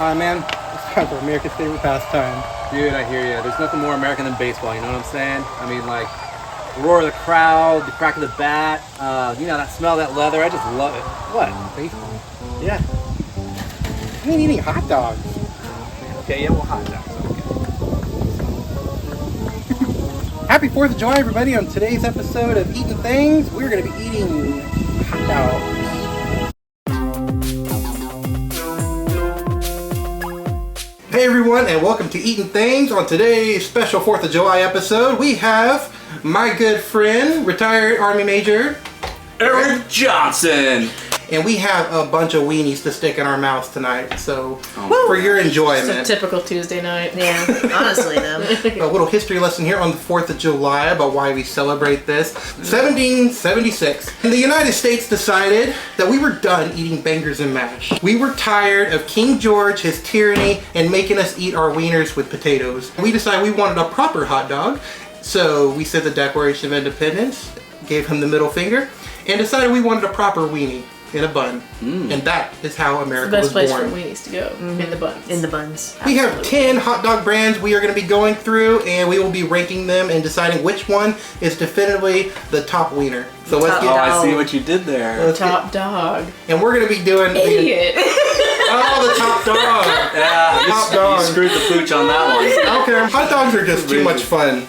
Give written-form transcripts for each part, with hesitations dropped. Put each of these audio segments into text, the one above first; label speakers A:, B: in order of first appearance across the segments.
A: time, man. It's time for America's favorite pastime.
B: Dude, I hear you. There's nothing more American than baseball, you know what I'm saying? I mean, like, the roar of the crowd, the crack of the bat, that smell of that leather, I just love it. What?
A: Baseball?
B: Yeah.
A: I mean eating hot dogs.
B: Okay, yeah, well, hot dogs.
A: Happy 4th of July, everybody. On today's episode of Eating Things, we're going to be eating hot dogs. Hey everyone, and welcome to Eating Things. On today's special 4th of July episode, we have my good friend, retired Army Major
C: Eric Johnson.
A: And we have a bunch of weenies to stick in our mouths tonight, so for your enjoyment.
D: It's a typical Tuesday night.
E: Yeah, honestly though.
A: A little history lesson here on the 4th of July about why we celebrate this. 1776. The United States decided that we were done eating bangers and mash. We were tired of King George, his tyranny, and making us eat our wieners with potatoes. We decided we wanted a proper hot dog, so we said the Declaration of Independence, gave him the middle finger, and decided we wanted a proper weenie in a bun. And that is how America was born.
D: It's the best place for weenies to go, in the buns.
E: In the buns.
A: We have 10 hot dog brands we are going to be going through, and we will be ranking them and deciding which one is definitively the top wiener. So let's get...
C: Oh, I see what you did there.
D: Top dog.
A: And we're going to be doing...
D: Idiot.
A: Oh, the top dog.
C: Yeah,
A: Top dog.
C: you screwed the pooch on that one.
A: Okay, hot dogs are just too much fun.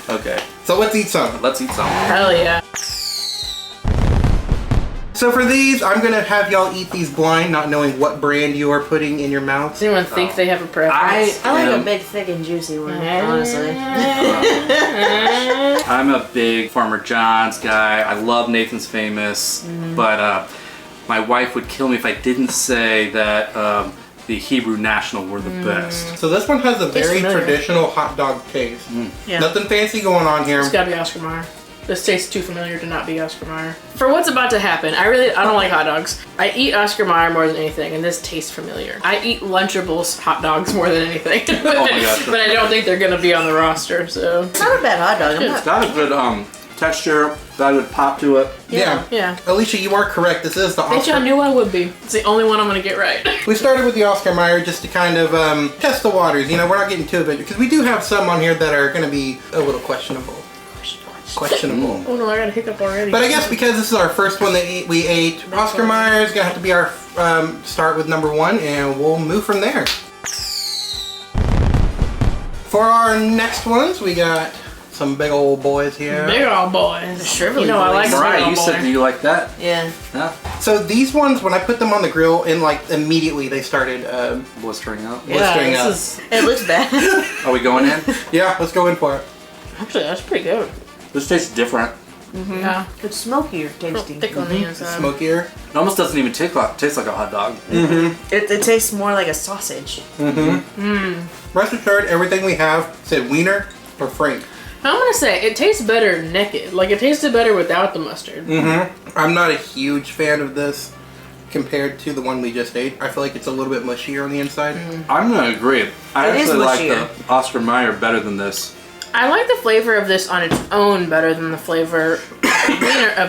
C: Okay,
A: So let's eat some.
C: let's eat some.
D: Hell yeah.
A: So for these, I'm going to have y'all eat these blind, not knowing what brand you are putting in your mouth.
D: Does anyone think they have a preference?
E: I like a big, thick, and juicy one, honestly.
C: I'm a big Farmer John's guy. I love Nathan's Famous, but my wife would kill me if I didn't say that the Hebrew National were the best.
A: So this one has a very
D: familiar.
A: traditional hot dog taste.
E: Yeah.
A: Nothing fancy going on here.
D: It's gotta be Oscar Mayer. This tastes too familiar to not be Oscar Mayer. For what's about to happen, I don't like hot dogs. I eat Oscar Mayer more than anything, and this tastes familiar. I eat Lunchables hot dogs more than anything.
C: Oh my gosh.
D: But I don't think they're gonna be on the roster, so.
E: It's not a bad hot dog.
C: It's got a good texture, got a good pop to it.
A: Yeah.
D: Yeah.
A: Alicia, you are correct. This is the
D: Bitch, I
A: Oscar.
D: knew I would be. It's the only one I'm gonna get right.
A: We started with the Oscar Mayer just to kind of test the waters. You know, we're not getting too big because we do have some on here that are going to be a little questionable. Questionable.
D: Oh no, I got a hiccup already.
A: But I guess because this is our first one that we ate, Oscar Mayer is going to have to be our start with number one, and we'll move from there. For our next ones, we got some big old boys here.
D: Big old boys.
E: Shrivelly
D: You know, I like
E: boys.
D: a
C: Mariah,
D: big
C: you
D: old
C: said
D: boy.
C: you like that?
E: Yeah.
C: Yeah.
A: So these ones, when I put them on the grill, and like immediately they started
C: Blistering out.
A: blistering
D: Yeah,
A: up.
D: this is,
E: It looks bad.
C: Are we going in?
A: Yeah, let's go in for it.
D: actually, that's pretty good.
C: This tastes different.
D: Yeah.
E: It's smokier
D: Real
E: tasting.
D: thick on the inside.
A: Smokier.
C: It almost doesn't even taste like a hot dog.
E: It tastes more like a sausage.
A: Rest assured, everything we have said wiener or frank.
D: I'm gonna say it tastes better naked. Like it tasted better without the mustard.
A: I'm not a huge fan of this compared to the one we just ate. I feel like it's a little bit mushier on the inside.
C: I'm gonna agree. I
E: It is
C: actually like
E: mushier.
C: the Oscar Mayer better than this.
D: I like the flavor of this on its own better than the flavor of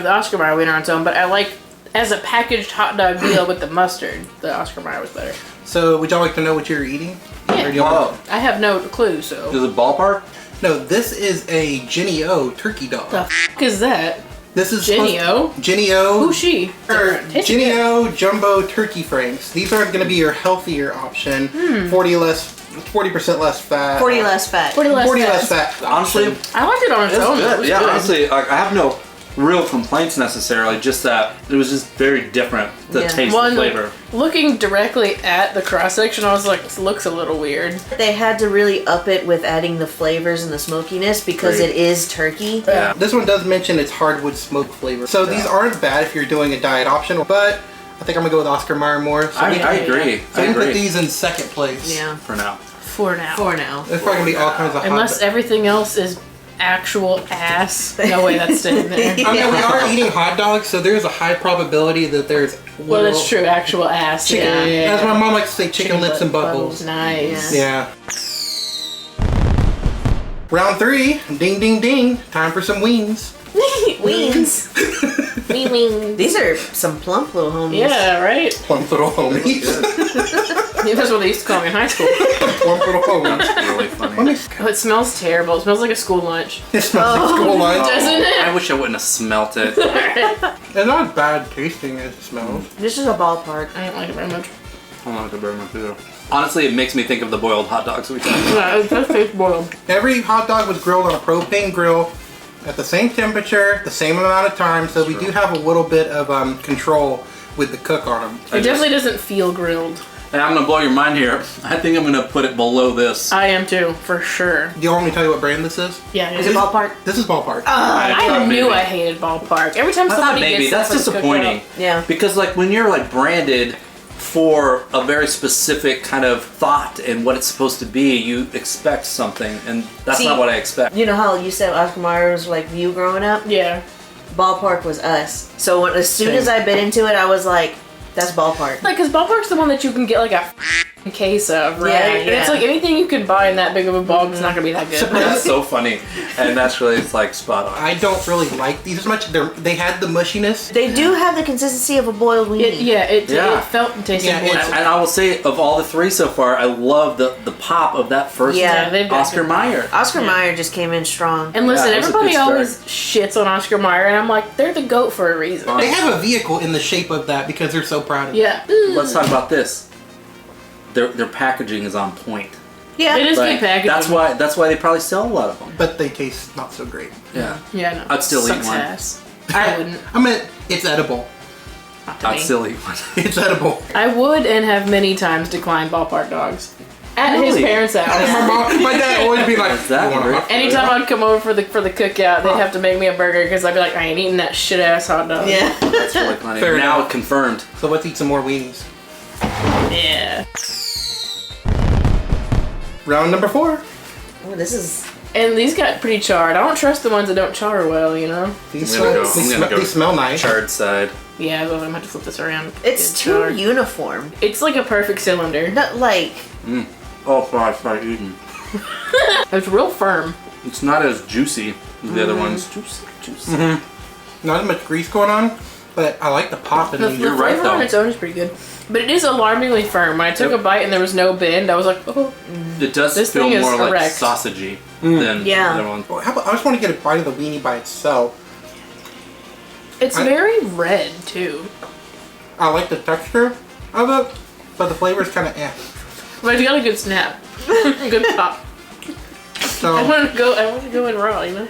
D: the Oscar Mayer wiener on its own, but I like as a packaged hot dog deal with the mustard, the Oscar Mayer was better.
A: So, would y'all like to know what you're eating?
D: Yeah.
A: Or do y'all-
C: Whoa.
D: I have no clue, so.
C: Is it ballpark?
A: No, this is a Jennie-O turkey dog.
D: The f is that?
A: This is
D: Jennie-O?
A: Jennie-O.
D: Who's she?
A: Or
D: Tastes good.
A: Jennie-O jumbo turkey franks. These are going to be your healthier option. 40% less fat.
E: 40 less fat.
D: 40 less
A: 40
D: fat.
A: less fat.
C: Honestly,
A: option.
D: I liked it on its
C: it's
D: own. It
C: good.
D: was
C: Yeah,
D: good.
C: honestly, I have no real complaints necessarily. Just that it was just very different. The
E: Yeah.
C: taste,
D: One,
C: the flavor.
D: looking directly at the cross section, I was like, this looks a little weird.
E: They had to really up it with adding the flavors and the smokiness because
C: Great.
E: it is turkey.
D: Yeah.
A: This one does mention it's hardwood smoke flavor. So these aren't bad if you're doing a diet option, but I think I'm going to go with Oscar Mayer more. So
C: I
A: we,
C: agree.
A: so
C: I
A: we put
C: agree.
A: these in second place.
E: Yeah.
C: For now.
D: For now.
E: For now.
A: There's probably going to be all kinds of hot
D: Unless
A: dogs.
D: everything else is actual ass. No way that's staying there.
A: I mean, we are eating hot dogs, so there's a high probability that there's
D: Well, that's true. Actual ass.
A: Chicken,
D: Yeah.
A: as my mom likes to say, chicken lips and buttholes.
D: Nice.
A: Yeah. Round 3, ding ding ding, time for some wings.
E: Wings.
D: Wing wing.
E: These are some plump little homies.
D: Yeah, right?
A: Plump little homies.
D: Yeah, that's what they used to call me in high school.
A: Plump little hoagie.
C: That's really funny.
A: Let me.
D: Oh, it smells terrible. It smells like a school lunch.
A: It smells like school lunch.
D: Doesn't it?
C: I wish I wouldn't have smelt it.
A: It's not as bad tasting as it smells.
E: This is a ballpark.
D: I don't like it very much.
C: I don't like it very much either. Honestly, it makes me think of the boiled hot dogs we talked about.
D: Yeah, it does taste boiled.
A: Every hot dog was grilled on a propane grill at the same temperature, the same amount of time, so we do have a little bit of control with the cook on them.
D: It definitely doesn't feel grilled.
C: And I'm gonna blow your mind here. I think I'm gonna put it below this.
D: I am too, for sure.
A: Do you want me to tell you what brand this is?
D: Yeah,
E: Is it ballpark?
A: This is Ballpark.
D: I
C: thought
D: knew
C: maybe.
D: I hated ballpark. Every time
C: I thought
D: somebody
C: maybe
D: gets
C: that's
D: stuff from
C: disappointing.
D: Cookout-
E: Yeah.
C: Because like when you're like branded for a very specific kind of thought and what it's supposed to be, you expect something, and that's
E: See,
C: not what I expect.
E: You know how you said Oscar Mayer was like you growing up?
D: Yeah.
E: Ballpark was us. So as soon as I bit into it, I was like, that's Ballpark.
D: Like, because ballpark's the one that you can get like a f***ing case of, right?
E: Yeah,
D: And it's
E: yeah.
D: like anything you could buy in that big of a bulk, it's not gonna be that good.
C: That's so funny, and that's really it's like spot on.
A: I don't really like these as much. They had the mushiness.
E: They do have the consistency of a boiled weenie.
C: Yeah.
D: It felt and tasted
A: Yeah,
D: boiled.
A: it's-
C: And I will say, of all the three so far, I love the pop of that first
E: Yeah,
D: they've got
C: Oscar
D: good-
C: Mayer.
E: Oscar Mayer just came in strong.
D: And listen,
C: Yeah, it was a good
D: everybody
C: start.
D: always shits on Oscar Mayer, and I'm like, they're the GOAT for a reason.
A: They have a vehicle in the shape of that because they're so proud of it.
D: Yeah.
C: Let's talk about this. Their packaging is on point.
E: Yeah.
D: It is
C: Like,
D: good packaging.
C: that's why they probably sell a lot of them.
A: But they taste not so great.
C: Yeah.
D: Yeah, no.
C: I'd still eat
D: Sucks
C: one.
D: ass. I wouldn't.
A: I mean, it's edible.
D: Not to
C: I'd
D: me.
C: still eat one.
A: It's edible.
D: I would and have many times declined ballpark dogs. At his
C: Really?
D: parents'
A: And
D: house.
A: my dad always be like,
C: Is that
A: "You want a
C: right?
A: hot dog?"
D: Anytime I'd come over for the cookout, they'd have to make me a burger because I'd be like, I ain't eating that shit ass hot dog.
E: Yeah.
C: That's really funny.
A: Fair
C: now
A: enough.
C: confirmed.
A: So let's eat some more weenies.
D: Yeah.
A: Round number 4.
E: Oh, this is.
D: And these got pretty charred. I don't trust the ones that don't char well, you know?
A: These
C: I'm gonna
A: smell,
C: go-
A: these
C: I'm gonna
A: smell,
C: go
A: these smell nice.
C: Charred side.
D: Yeah, but I'm gonna have to flip this around.
E: It's
D: Good
E: too
D: char.
E: uniform.
D: It's like a perfect cylinder.
E: Not like.
C: Oh, sorry, start eating.
D: It's real firm.
C: It's not as juicy as the other ones. Juicy.
A: Not as much grease going on, but I like the pop in
D: The,
A: these.
D: the
C: You're right,
D: flavor on
C: though.
D: its own is pretty good. But it is alarmingly firm. When I took
C: Yep.
D: a bite and there was no bend, I was like, oh.
C: It does
D: This
C: feel
D: thing is
C: more like
D: erect.
C: sausagey than
E: Yeah.
C: the other one.
A: Well, how about, I just want to get a bite of the weenie by itself.
D: It's very red, too.
A: I like the texture of it, but the flavor is kind of eh.
D: But it's got a good snap. Good pop.
A: So,
D: I want to go in raw, you know?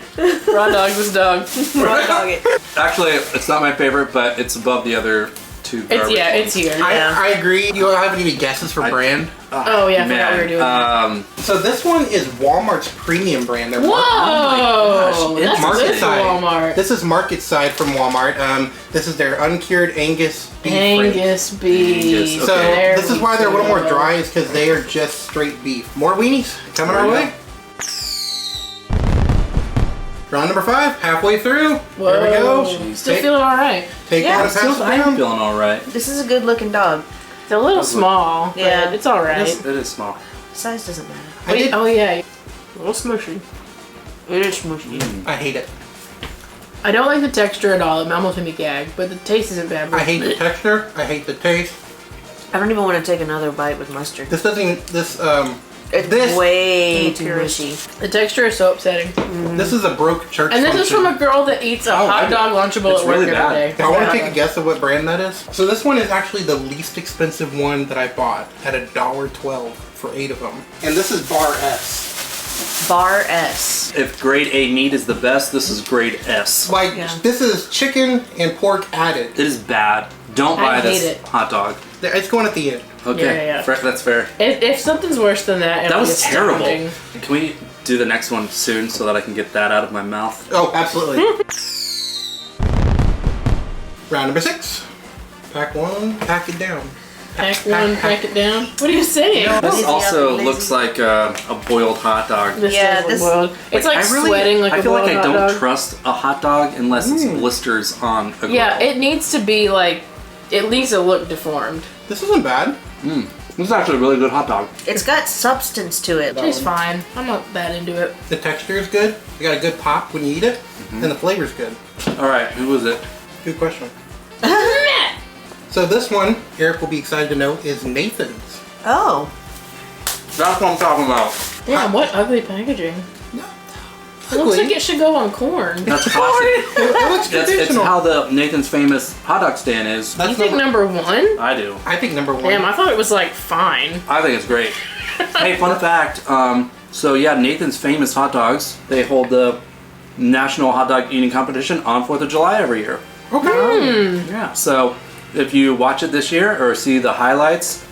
D: Raw dog this dog.
E: Raw dog it.
C: Actually, it's not my favorite, but it's above the other two.
D: It's,
C: garbage
D: yeah,
C: ones.
D: it's here.
A: I agree. You don't have any guesses for brand?
D: Oh, yeah, I forgot we were doing
A: So this one is Walmart's premium brand. They're
D: Whoa!
C: Oh my gosh,
D: That's
A: market
D: this
A: side.
D: Walmart.
A: This is market side from Walmart. This is their uncured Angus beef. ribs.
D: Angus beef.
C: Angus,
A: So
C: okay.
D: There
A: this is
D: we
A: why they're a little more
D: go.
A: dry, is because they are just straight beef. More weenies coming
C: There
A: our
C: you
A: way. Round number 5, halfway through.
D: Whoa.
A: There we go.
D: Still
A: Take,
D: feeling alright.
A: take
E: Yeah,
A: one and
E: still
A: pass it
E: fine.
A: down.
C: Feeling all right.
E: This is a good looking dog.
D: It's a little small,
E: Yeah.
D: but it's alright.
C: It is small.
E: Size doesn't matter.
A: I did.
D: Oh, yeah. A little smushy.
E: It is smushy.
A: I hate it.
D: I don't like the texture at all. It almost made me gag, but the taste isn't bad.
A: I hate the texture. I hate the taste.
E: I don't even want to take another bite with mustard.
A: This doesn't even, this,
E: It's
A: this-
E: way too
D: Purist.
E: mushy.
D: The texture is so upsetting.
A: this is a broke church
D: And this is from
A: function.
D: a girl that eats a
C: Oh,
D: hot
C: I-
D: dog Lunchable
C: it's
D: at work
C: really bad.
D: every day.
A: I want to take a guess of what brand that is. So this one is actually the least expensive one that I bought at $1.12 for 8 of them. And this is Bar S.
E: Bar S.
C: If grade A meat is the best, this is grade S.
A: Like,
E: Yeah.
A: this is chicken and pork added.
C: It is bad. Don't
D: I
C: buy
D: hate
C: this
D: it.
C: hot dog.
A: It's going at the end.
C: Okay,
D: Yeah.
C: That's fair.
D: If something's worse than that,
C: That
D: it'll
C: was
D: be
C: terrible.
D: astounding.
C: Can we do the next one soon so that I can get that out of my mouth?
A: Oh, absolutely. Round number 6. Pack one, pack it down.
D: Pack one, pack it down. What are you saying?
C: This
E: Lazy,
C: also
E: lazy.
C: looks like a boiled hot dog.
D: This
E: Yeah,
D: does
E: this-
D: look boiled. It's like sweating like
C: I
D: a
C: feel
D: boiled
C: like I
D: hot
C: don't
D: dog.
C: trust a hot dog unless it's blisters on a grill.
D: Yeah, it needs to be like, it needs to look deformed.
A: This isn't bad.
C: This is actually a really good hot dog.
E: It's got substance to it.
D: It's fine. I'm not that into it.
A: The texture is good. You got a good pop when you eat it. And the flavor's good.
C: All right, who was it?
A: Good question. So this one, Eric will be excited to know, is Nathan's.
E: Oh.
C: That's what I'm talking about.
D: Damn, what ugly packaging. It looks like it should go on corn.
C: That's classic.
A: It looks
C: It's
A: traditional.
C: how the Nathan's Famous hot dog stand is.
D: You think number one?
C: I do.
A: I think number 1.
D: Damn, I thought it was like fine.
C: I think it's great. Hey, fun fact. So yeah, Nathan's Famous Hot Dogs, they hold the National Hot Dog Eating Competition on 4th of July every year.
A: Okay.
C: Yeah, so if you watch it this year or see the highlights,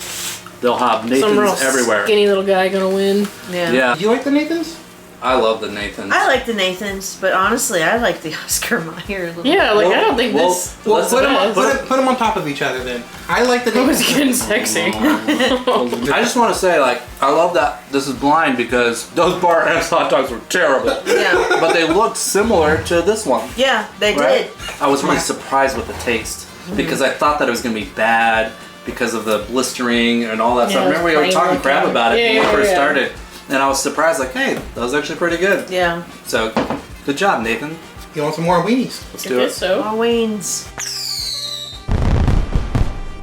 C: they'll have
D: Some real
C: Nathan's everywhere.
D: skinny little guy gonna win.
E: Yeah.
C: Yeah,
A: Do you like the Nathans?
C: I love the Nathans.
E: I like the Nathans, but honestly, I like the Oscar Mayer.
D: Yeah, like I don't think
C: Well,
D: this.
A: Well,
D: this
A: put them,
D: is.
A: put them on top of each other then. I like the
D: It was
A: Nathans.
D: getting sexy.
C: I just want to say, like, I love that this is blind because those Bar S hot dogs were terrible.
E: Yeah.
C: But they looked similar to this one.
E: Yeah, they
C: Right?
E: did.
C: I was really surprised with the taste because I thought that it was going to be bad because of the blistering and all that
D: Yeah,
C: stuff. Remember we were
D: plain
C: talking crap
D: looking.
C: about it when
D: Yeah,
C: we first
D: yeah.
C: started. And I was surprised, like, hey, that was actually pretty good.
E: Yeah.
C: So, good job, Nathan.
A: You want some more weenies?
C: Let's
D: I
C: do
D: guess
C: it.
D: so.
E: Oh, Wayne's.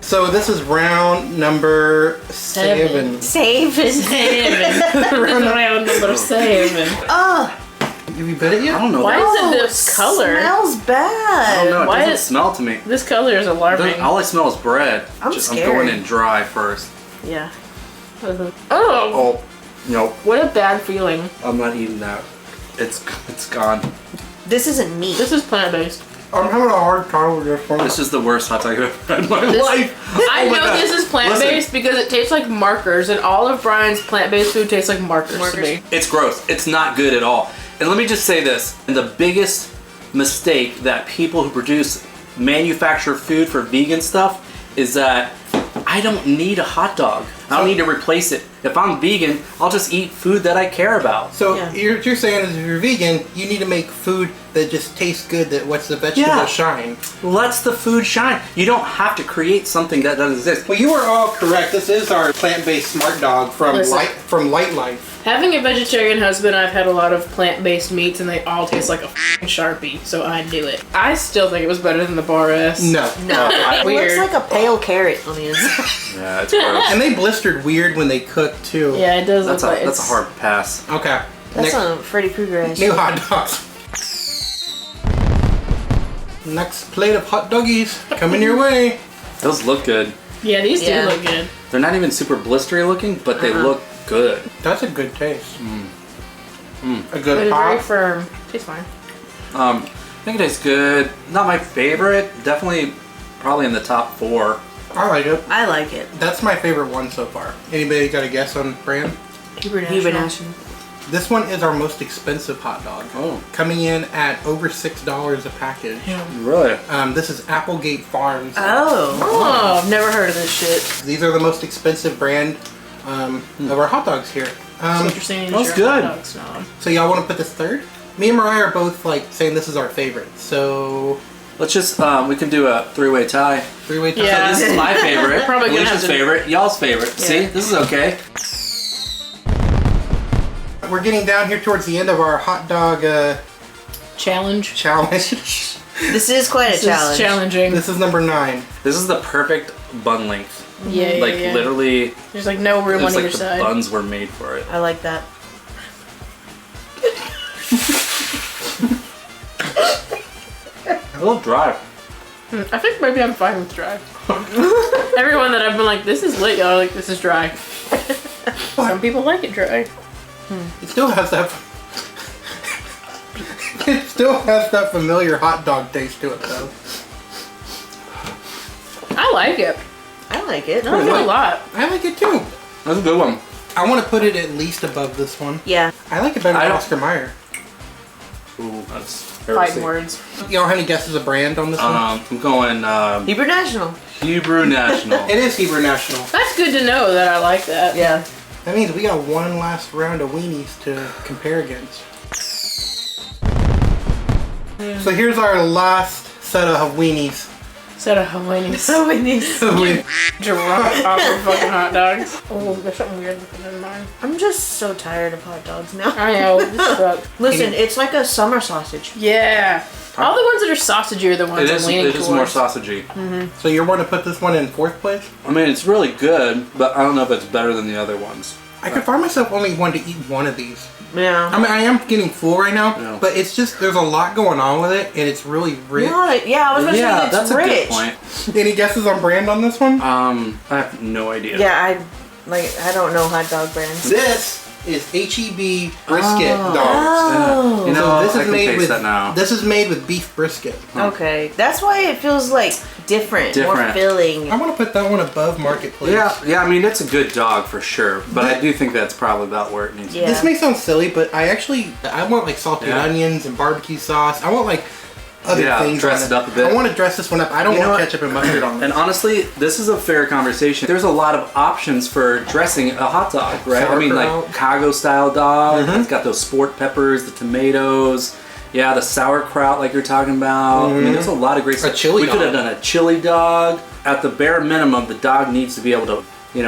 A: So this is round number 7.
E: Save is.
D: Round number 7.
E: Oh,
A: Have you bit it
C: I
A: yet?
C: don't know.
D: Why
C: that.
D: is it this color?
E: Smells
C: I don't
E: bad.
C: know. It
D: Why
C: doesn't
D: is-
C: smell to me.
D: This color is alarming.
C: All I smell is bread.
E: I'm
C: I'm
E: scared.
C: going in dry first.
E: Yeah.
D: Oh,
C: Oh, no,
D: what a bad feeling.
C: I'm not eating that. It's gone.
E: This isn't meat.
D: This is plant-based.
A: I'm having a hard time with this one.
C: This is the worst hot dog I've ever had in my
D: This-
C: life.
D: I
C: Oh my
D: know
C: God.
D: this is plant-based
C: Listen.
D: because it tastes like markers, and all of Brian's plant-based food tastes like markers to me.
C: It's gross. It's not good at all. And let me just say this. The biggest mistake that people who manufacture food for vegan stuff is that I don't need a hot dog. I don't need to replace it. If I'm vegan, I'll just eat food that I care about.
A: So
E: Yeah.
A: you're saying is if you're vegan, you need to make food that just tastes good, that lets the vegetable
C: Yeah.
A: shine.
C: Let's the food shine. You don't have to create something that doesn't exist.
A: Well, you are all correct. This is our plant-based smart dog from
D: Listen.
A: Lightlife.
D: Having a vegetarian husband, I've had a lot of plant-based meats, and they all taste like a f***ing Sharpie, so I do it. I still think it was better than the Bar S.
A: No.
E: No, it
D: Weird.
E: looks like a pale carrot on the inside.
C: Yeah, it's gross.
A: And they blistered weird when they cooked too.
D: Yeah, it does
C: That's
D: look
C: a
D: like
C: that's a
D: it's...
C: hard pass.
A: Okay.
E: That's
A: Next,
E: some Freddy Krueger.
A: new hot dogs. Next plate of hot doggies coming your way.
C: Those look good.
D: Yeah, these
E: Yeah.
D: do look good.
C: They're not even super blistery looking, but they look good.
A: That's a good taste. A
D: But
A: good
D: it's very
A: pop.
D: firm. Tastes fine.
C: I think it tastes good. Not my favorite. Definitely, probably in the top 4.
A: I like it.
E: I like it.
A: That's my favorite one so far. Anybody got a guess on brand?
E: Huber National.
A: This one is our most expensive hot dog.
C: Oh.
A: Coming in at over $6 a package.
C: Really?
A: This is Applegate Farms.
E: Oh.
D: Oh, I've never heard of this shit.
A: These are the most expensive brand of our hot dogs here.
D: It's interesting.
C: that's
D: You're a hot
C: good.
D: dog snob.
A: So y'all want to put this third? Me and Mariah are both like saying this is our favorite. So
C: Let's just, we can do a 3-way tie.
A: 3-way tie.
D: Yeah.
C: So this is my favorite,
D: Probably gonna
C: Alicia's
D: have to-
C: favorite, y'all's favorite. See, this is okay.
A: We're getting down here towards the end of our hot dog
D: Challenge.
A: challenge.
E: This is quite
D: This
E: a challenge.
D: is challenging.
A: This is number 9.
C: This is the perfect bun length.
D: Yeah, yeah,
C: Like,
D: yeah.
C: literally,
D: There's like no room
C: it's
D: on
C: like
D: either
C: the
D: side.
C: buns were made for it.
E: I like that.
C: A little dry.
D: I think maybe I'm fine with dry. Everyone that I've been like, this is lit, y'all are like, this is dry. Some people like it dry.
A: It still has that. It still has that familiar hot dog taste to it though.
D: I like it.
E: I like it.
D: I like it a lot.
A: I like it too.
C: That's a good one.
A: I want to put it at least above this one.
E: Yeah.
A: I like it better
C: I
A: than
C: don't-
A: Oscar Mayer.
C: Ooh, that's
D: Fighting words.
A: Y'all have any guesses of brand on this one?
C: I'm going
E: Huber National.
C: Hebrew National.
A: It is Hebrew National.
D: That's good to know that I like that.
E: Yeah.
A: That means we got one last round of weenies to compare against. So here's our last set of weenies.
D: Instead of Hawaii's.
E: Hawaii's.
D: Drunk off of fucking hot dogs. Oh, there's something weird in mine.
E: I'm just so tired of hot dogs now.
D: I know, this sucks.
E: Listen, it's like a summer sausage.
D: Yeah. All the ones that are sausagey are the ones I'm leaning
C: It
D: towards.
C: is more sausagey.
A: So you're going to put this one in 4th place?
C: I mean, it's really good, but I don't know if it's better than the other ones.
A: I could find myself only wanting to eat one of these.
E: Yeah.
A: I mean, I am getting full right now,
C: Yeah.
A: but it's just, there's a lot going on with it, and it's really rich.
E: Yeah, I was gonna say it's
C: that's
E: rich.
C: a good point.
A: Any guesses on brand on this one?
C: I have no idea.
E: Yeah, I don't know hot dog brands.
A: This is HEB brisket dogs.
E: Oh.
C: You know,
A: this
C: I
A: is
C: can
A: made
C: taste
A: with
C: that now.
A: this is made with beef brisket.
E: Okay, that's why it feels like different. more
C: Different.
E: filling.
A: I want to put that one above Marketplace.
C: Yeah, I mean, it's a good dog for sure, but I do think that's probably about where it needs to be.
E: Yeah.
A: This may sound silly, but I want like salted
C: Yeah.
A: onions and barbecue sauce. I want like other things.
C: dress
A: on
C: it up a bit.
A: I want to dress this one up. I don't
C: You know
A: want
C: what?
A: ketchup and mustard on it.
C: And honestly, this is a fair conversation. There's a lot of options for dressing a hot dog, right? I mean, like
A: Sauerkraut.
C: Chicago style dog. It's got those sport peppers, the tomatoes. Yeah, the sauerkraut like you're talking about. I mean, there's a lot of great stuff.
A: chili
C: We could have
A: dog.
C: done a chili dog. At the bare minimum, the dog needs to be able to,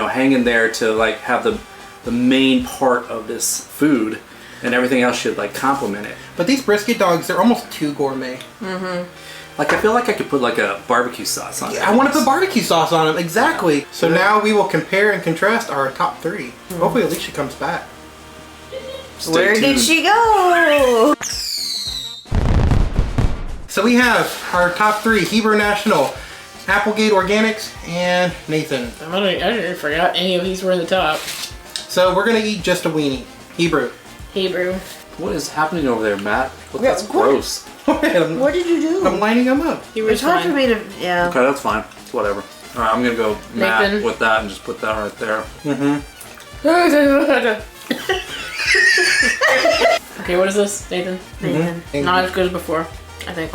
C: hang in there to like have the main part of this food, and everything else should like complement it.
A: But these brisket dogs, they're almost too gourmet.
C: Like I feel like I could put like a barbecue sauce on it.
A: I want to put barbecue sauce on them. Exactly. So now we will compare and contrast our top 3. Hopefully Alicia comes back.
C: Stay
E: Where did
C: tuned.
E: she go?
A: So we have our top 3: Hebrew National, Applegate Organics, and Nathan.
D: I didn't forgot any of these were in the top.
A: So we're gonna eat just a weenie. Hebrew.
D: Hebrew.
C: What is happening over there, Matt? Look,
E: Yeah,
C: that's
E: what?
C: gross.
A: I'm
E: What did you do?
A: lining them up.
D: Hebrew's
E: It's hard for
D: fine.
E: me to. Yeah.
C: Okay, that's fine. It's whatever. All right, I'm gonna go Matt
D: Nathan?
C: with that and just put that right there.
D: Okay, what is this, Nathan?
E: Nathan.
D: Not as good as before, I think.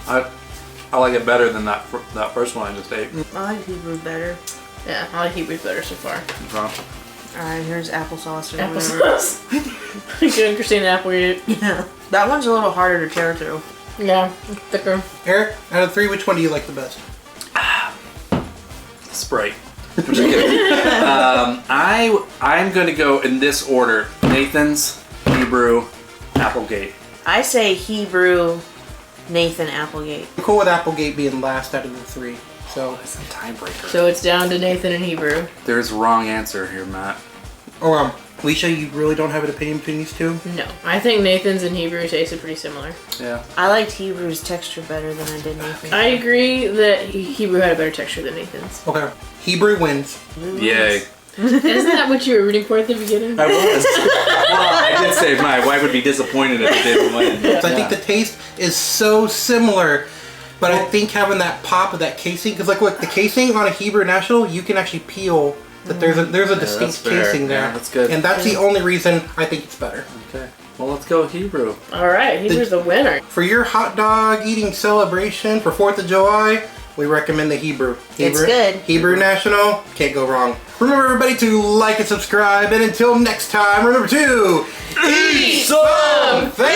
C: I like it better than that first one I just ate.
E: I like Hebrew better.
D: Yeah, I like Hebrew's better so far.
C: Okay.
E: Alright, here's applesauce. Or whatever.
D: Applesauce. Good, Christina Applegate.
E: Yeah. That one's a little harder to tear through.
D: Yeah, thicker.
A: Eric, out of 3, which one do you like the best?
C: Sprite. I'm just kidding. I'm gonna go in this order: Nathan's, Hebrew, Applegate.
E: I say Hebrew, Nathan, Applegate.
A: I'm cool with Applegate being last out of the 3. So,
C: That's a tiebreaker.
D: So it's down to Nathan and Hebrew.
C: There's wrong answer here, Matt.
A: Alicia, you really don't have an opinion between these two?
D: No, I think Nathan's and Hebrew tasted pretty similar.
C: Yeah.
E: I liked Hebrew's texture better than I did Nathan's.
D: I agree that Hebrew had a better texture than Nathan's.
A: Okay. Hebrew wins.
C: Yay.
D: Isn't that what you were rooting for at the beginning?
C: I was. Well, I did say my wife would be disappointed if it didn't win.
A: So I think the taste is so similar, but I think having that pop of that casing, because like look, the casing on a Hebrew National, you can actually peel that there's a distinct
C: that's fair.
A: casing there.
C: Yeah, that's good.
A: And that's the only reason I think it's better.
C: Okay. Well, let's go Hebrew.
D: All right, Hebrew's the winner.
A: For your hot dog eating celebration for 4th of July, we recommend the Hebrew.
E: It's good.
A: Hebrew National, can't go wrong. Remember everybody to like and subscribe, and until next time, remember to eat something!